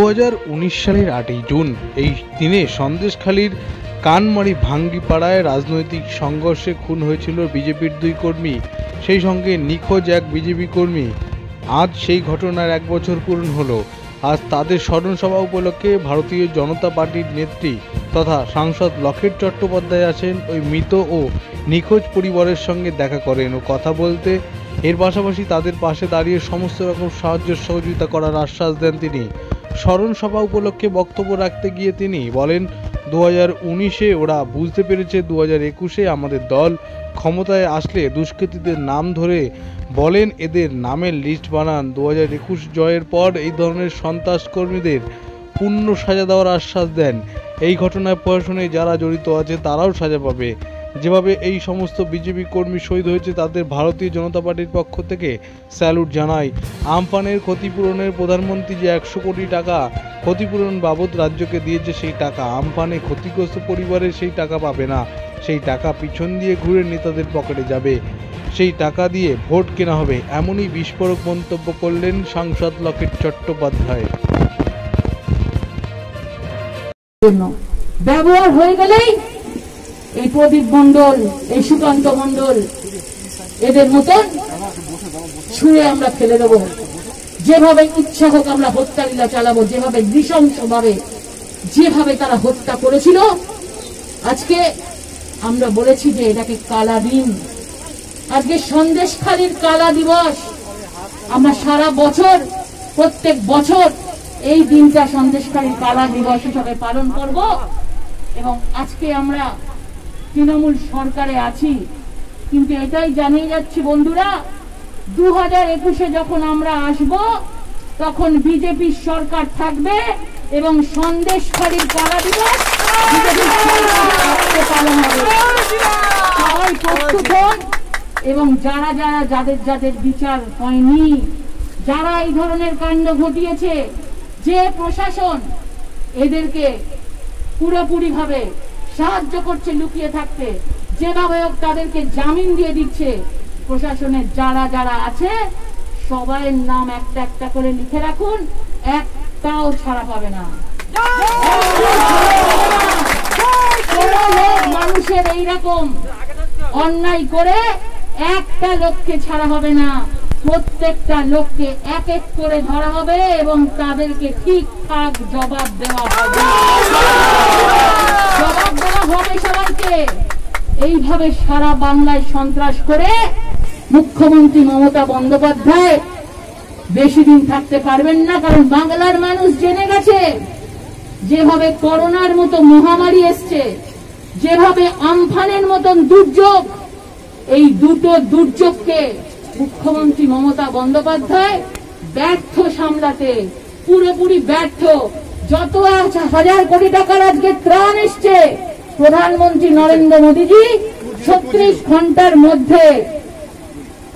2019 সালের 8ই জুন এই দিনে সন্দেশখালীর কানমারি ভাঙ্গিপাড়ায় রাজনৈতিক সংঘর্ষে খুন হয়েছিল বিজেপির 2 কর্মী, সেই সঙ্গে নিখোঁজ এক বিজেপি কর্মী। আজ সেই ঘটনার 1 বছর পূরণ হলো। আজ তাদের স্মরণ সভা উপলক্ষে ভারতীয় জনতা পার্টির নেত্রী তথা সাংসদ লকেট চট্টোপাধ্যায় আছেন ওই মৃত ও নিখোঁজ পরিবারের সঙ্গে দেখা করেন ও কথা বলতে। এর পাশাপাশি তাদের পাশে দাঁড়িয়ে সমস্ত রকম সাহায্য সহযোগিতা করার আশ্বাস দেন তিনি। স্মরণ সভা উপলক্ষে বক্তব্য রাখতে গিয়ে তিনি বলেন, 2019-এ ওরা বুঝতে পেরেছে 2021-এ আমাদের দল ক্ষমতায় আসলে দুষ্কৃতীদের নাম ধরে বলেন এদের নামের লিস্ট বানান। 2021 জয়ের পর এই ধরনের সন্ত্রাস কর্মীদের পূর্ণ সাজা দেওয়ার আশ্বাস দেন। এই ঘটনায় প্রশাসনে যারা জড়িত আছে তারাও সাজা পাবে। যেভাবে এই সমস্ত বিজেপি কর্মী শহীদ হয়েছে তাদের ভারতীয় জনতা পার্টির পক্ষ থেকে স্যালুট জানাই। আমফানের ক্ষতিপূরণের প্রধানমন্ত্রী যে 100 কোটি টাকা ক্ষতিপূরণ বাবদ রাজ্যকে দিয়েছে, সেই টাকা আমফানে ক্ষতিগ্রস্ত পরিবারের সেই টাকা পাবে না। সেই টাকা পিছন দিয়ে ঘুরে নেতাদের পকেটে যাবে, সেই টাকা দিয়ে ভোট কেনা হবে, এমনই বিস্ফোরক মন্তব্য করলেন সাংসদ লকেট চট্টোপাধ্যায়। ব্যবহার হয়ে গেলেই এই প্রদীপ মণ্ডল, এই সুকান্ত মণ্ডল, এদের মতন ছুঁড়ে আমরা ফেলে দেবো। যেভাবে ইচ্ছা হোক আমরা হত্যালীলা চালাবো, যেভাবে নৃশংসভাবে যেভাবে তারা হত্যা করেছিল। আজকে আমরা বলেছি যে এটাকে কালা দিন, আজকে সন্দেশখালীর কালা দিবস। আমরা সারা বছর প্রত্যেক বছর এই দিনটা সন্দেশখালীর কালা দিবস হিসাবে পালন করব। এবং আজকে আমরা তৃণমূল সরকারে আছি, কিন্তু এটাই জানিয়ে যাচ্ছি বন্ধুরা, 2021-এ যখন আমরা আসব তখন বিজেপি সরকার থাকবে এবং সন্দেশখালীর কালা দিবস বিজেপি সরকার পালন হবে। সবাই প্রস্তুত হন এবং যারা যারা যাদের বিচার হয়নি, যারা এই ধরনের কাণ্ড ঘটিয়েছে, যে প্রশাসন এদেরকে পুরোপুরি ভাবে সাহায্য করছে লুকিয়ে থাকতে, যেভাবে হোক তাদেরকে জামিন দিয়ে দিচ্ছে, প্রশাসনের যারা যারা আছে সবাইয়ের নাম একটা একটা করে লিখে রাখুন, একটাও ছাড়া পাবে না। মানুষের এইরকম অন্যায় করে একটা লোককে ছাড়া হবে না, প্রত্যেকটা লোককে এক এক করে ধরা হবে এবং তাদেরকে ঠিকঠাক জবাব দেওয়া হবে। জবাব দেওয়া হবে সবাইকে। এইভাবে সারা বাংলায় সন্ত্রাস করে মুখ্যমন্ত্রী মমতা বন্দ্যোপাধ্যায় বেশি দিন থাকতে পারবেন না। কারণ বাংলার মানুষ জেনে গেছে যেভাবে করোনার মতো মহামারী এসছে, যেভাবে আমফানের মতন দুর্যোগ, এই দুটো দুর্যোগকে মুখ্যমন্ত্রী মমতা বন্দ্যোপাধ্যায় ব্যর্থ সামলাতে, পুরোপুরি ব্যর্থ। যত 1000 কোটি টাকার আজকে ত্রাণ এসছে, প্রধানমন্ত্রী নরেন্দ্র মোদীজি 36 ঘন্টার মধ্যে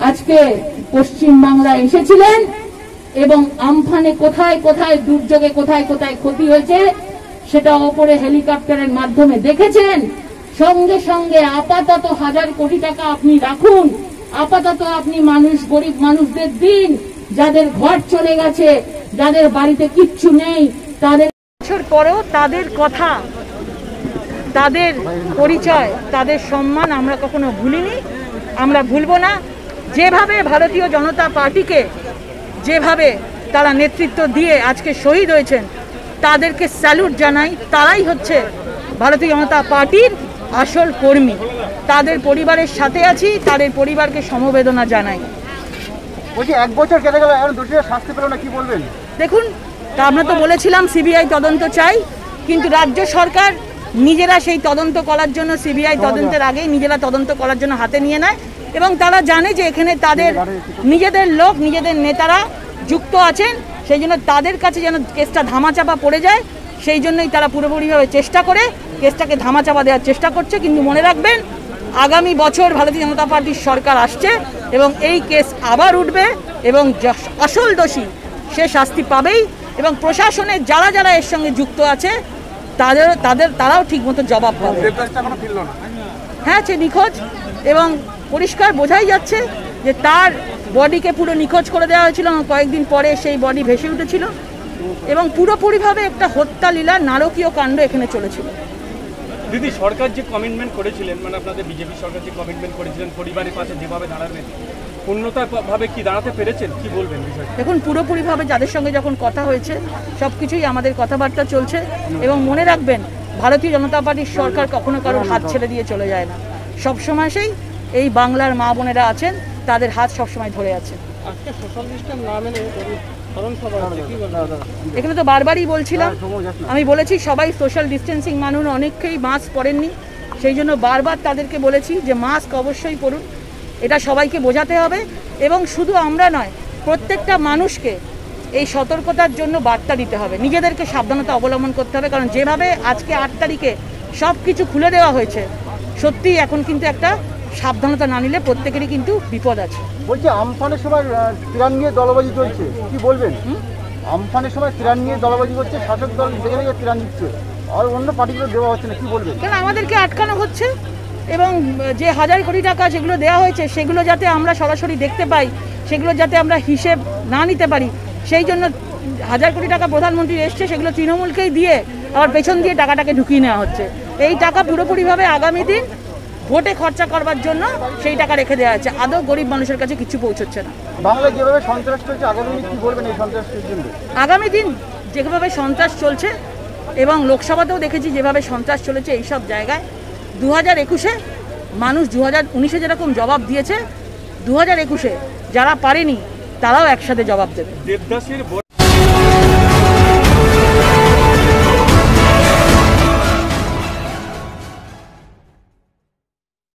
আজকে পশ্চিম বাংলায় এসেছিলেন এবং আমফানে কোথায় কোথায় দুর্যোগে কোথায় কোথায় ক্ষতি হয়েছে সেটা ওপরে হেলিকপ্টারের মাধ্যমে দেখেছেন। সঙ্গে সঙ্গে আপাতত 1000 কোটি টাকা আপনি রাখুন, আপাতত আপনি গরিব মানুষদের দিন, যাদের ঘর চলে গেছে, যাদের বাড়িতে কিচ্ছু নেই, তাদের বছর পরেও তাদের কথা, তাদের পরিচয়, তাদের সম্মান আমরা কখনো ভুলিনি, আমরা ভুলব না। যেভাবে ভারতীয় জনতা পার্টিকে যেভাবে তারা নেতৃত্ব দিয়ে আজকে শহীদ হয়েছেন, তাদেরকে স্যালুট জানাই। তারাই হচ্ছে ভারতীয় জনতা পার্টির আসল কর্মী। তাদের পরিবারের সাথে আছি, তাদের পরিবারকে সমবেদনা জানাই। বলছি 1 বছর কেটে গেল, এখন দোষীরা শাস্তি পেল না, কি বলবেন? দেখুন, আমরা তো বলেছিলাম সিবিআই তদন্ত চাই, কিন্তু রাজ্য সরকার নিজেরা সেই তদন্ত করার জন্য, সিবিআই তদন্তের আগেই নিজেরা তদন্ত করার জন্য হাতে নিয়ে নেয় এবং তারা জানে যে এখানে তাদের নিজেদের লোক, নিজেদের নেতারা যুক্ত আছেন, সেই জন্য তাদের কাছে যেন কেসটা ধামাচাপা পড়ে যায়, সেই জন্যই তারা পুরোপুরিভাবে চেষ্টা করে কেসটাকে ধামাচাপা দেওয়ার চেষ্টা করছে। কিন্তু মনে রাখবেন, আগামী বছর ভারতীয় জনতা পার্টির সরকার আসছে এবং এই কেস আবার উঠবে এবং আসল দোষী সে শাস্তি পাবেই এবং প্রশাসনের যারা যারা এর সঙ্গে যুক্ত আছে তারাও ঠিকমতো জবাব পাবে। হ্যাঁ, সে নিখোঁজ এবং পরিষ্কার বোঝাই যাচ্ছে যে তার বডিকে পুরো নিখোঁজ করে দেওয়া হয়েছিল এবং কয়েকদিন পরে সেই বডি ভেসে উঠেছিল। এবং পুরোপুরিভাবে একটা হত্যা লীলা নারকীয় কাণ্ড এখানে চলেছিল। দিদি, সরকার যে কমিটমেন্ট করেছিলেন, মানে আপনাদের বিজেপি সরকার যে কমিটমেন্ট করেছিলেন পরিবারের পাশে যেভাবে দাঁড়াবেন, পূর্ণতাভাবে কি দাঁড়াতে পেরেছেন, কি বলবেন বিষয়টা? দেখুন, পুরোপুরিভাবে যাদের সঙ্গে যখন কথা হয়েছে সব কিছুই আমাদের কথাবার্তা চলছে। এবং মনে রাখবেন, ভারতীয় জনতা পার্টির সরকার কখনো কারোর হাত ছেড়ে দিয়ে চলে যায় না। সবসময় সেই এই বাংলার মা বোনেরা আছেন, তাদের হাত সবসময় ধরে আছে। আজকে সোশ্যাল ডিস্টেন্স না মেনে স্মরণসভা হচ্ছে, কি বলবেন? এখানে তো বারবারই বলছিলাম, আমি বলেছি সবাই সোশ্যাল ডিস্টেন্সিং মানুন, অনেকেই মাস্ক পরেননি, সেই জন্য বারবার তাদেরকে বলেছি যে মাস্ক অবশ্যই পরুন, এটা সবাইকে বোঝাতে হবে। এবং শুধু আমরা নয়, প্রত্যেকটা মানুষকে এই সতর্কতার জন্য বার্তা দিতে হবে, নিজেদেরকে সাবধানতা অবলম্বন করতে হবে। কারণ যেভাবে আজকে 8 তারিখে সব কিছু খুলে দেওয়া হয়েছে, সত্যিই এখন কিন্তু একটা সাবধানতা না নিলে প্রত্যেকেরই কিন্তু বিপদ আছে। বলছি আমফানের সময় ত্রাণ নিয়ে দলবাজি চলছে, কি বলবেন? আমফানের সময় ত্রাণ নিয়ে দলবাজি করছে, শাসক দল দেখে দেখে ত্রাণ দিচ্ছে, আর অন্য পার্টিগুলো দেওয়া হচ্ছে না, কি বলবেন? কেন আমাদেরকে আটকানো হচ্ছে? এবং যে 1000 কোটি টাকা যেগুলো দেওয়া হয়েছে সেগুলো যাতে আমরা সরাসরি দেখতে পাই, সেগুলো যাতে আমরা হিসেব না নিতে পারি, সেই জন্য 1000 কোটি টাকা প্রধানমন্ত্রী এসছে, সেগুলো তৃণমূলকেই দিয়ে আবার পেছন দিয়ে টাকাটাকে ঢুকিয়ে নেওয়া হচ্ছে। এই টাকা পুরোপুরিভাবে আগামী দিন ভোটে খরচা করবার জন্য সেই টাকা রেখে দেওয়া হচ্ছে, আদৌ গরিব মানুষের কাছে কিছু পৌঁছচ্ছে না। বাংলায় যেভাবে সন্ত্রাস চলছে, আগামী দিনে কি বলবেন এই সন্ত্রাসের জন্য? আগামী দিন যেভাবে সন্ত্রাস চলছে, এবং লোকসভাতেও দেখেছি যেভাবে সন্ত্রাস চলেছে এইসব জায়গায়, 2021-এ মানুষ 2019-এ যেরকম জবাব দিয়েছে, 2021-এ যারা পারেনি তারাও একসাথে জবাব দেবে। দেবদাসের